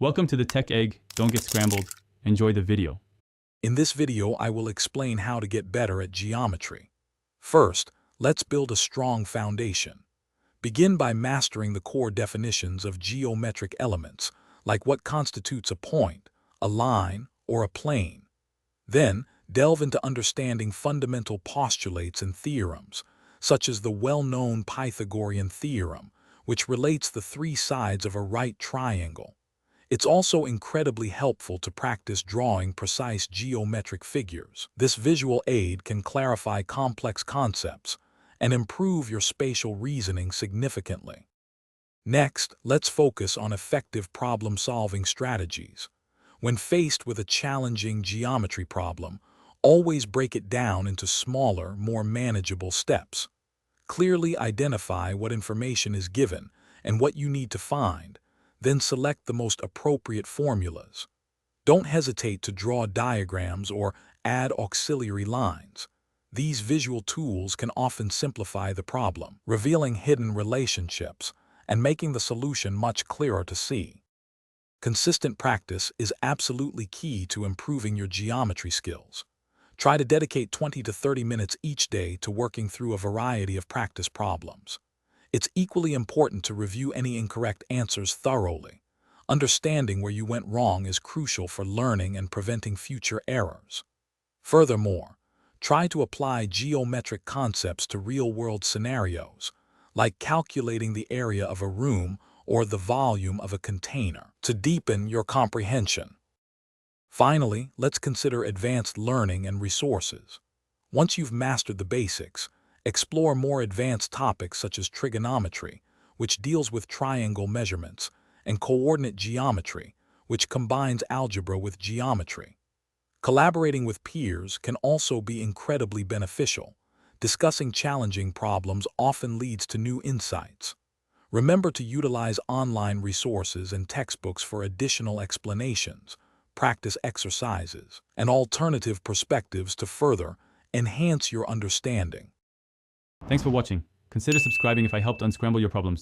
Welcome to the Tech Egg. Don't get scrambled. Enjoy the video. In this video, I will explain how to get better at geometry. First, let's build a strong foundation. Begin by mastering the core definitions of geometric elements, like what constitutes a point, a line, or a plane. Then, delve into understanding fundamental postulates and theorems, such as the well-known Pythagorean theorem, which relates the three sides of a right triangle. It's also incredibly helpful to practice drawing precise geometric figures. This visual aid can clarify complex concepts and improve your spatial reasoning significantly. Next, let's focus on effective problem-solving strategies. When faced with a challenging geometry problem, always break it down into smaller, more manageable steps. Clearly identify what information is given and what you need to find, then select the most appropriate formulas. Don't hesitate to draw diagrams or add auxiliary lines. These visual tools can often simplify the problem, revealing hidden relationships and making the solution much clearer to see. Consistent practice is absolutely key to improving your geometry skills. Try to dedicate 20 to 30 minutes each day to working through a variety of practice problems. It's equally important to review any incorrect answers thoroughly. Understanding where you went wrong is crucial for learning and preventing future errors. Furthermore, try to apply geometric concepts to real-world scenarios, like calculating the area of a room or the volume of a container, to deepen your comprehension. Finally, let's consider advanced learning and resources. Once you've mastered the basics, explore more advanced topics such as trigonometry, which deals with triangle measurements, and coordinate geometry, which combines algebra with geometry. Collaborating with peers can also be incredibly beneficial. Discussing challenging problems often leads to new insights. Remember to utilize online resources and textbooks for additional explanations, practice exercises, and alternative perspectives to further enhance your understanding. Thanks for watching. Consider subscribing if I helped unscramble your problems.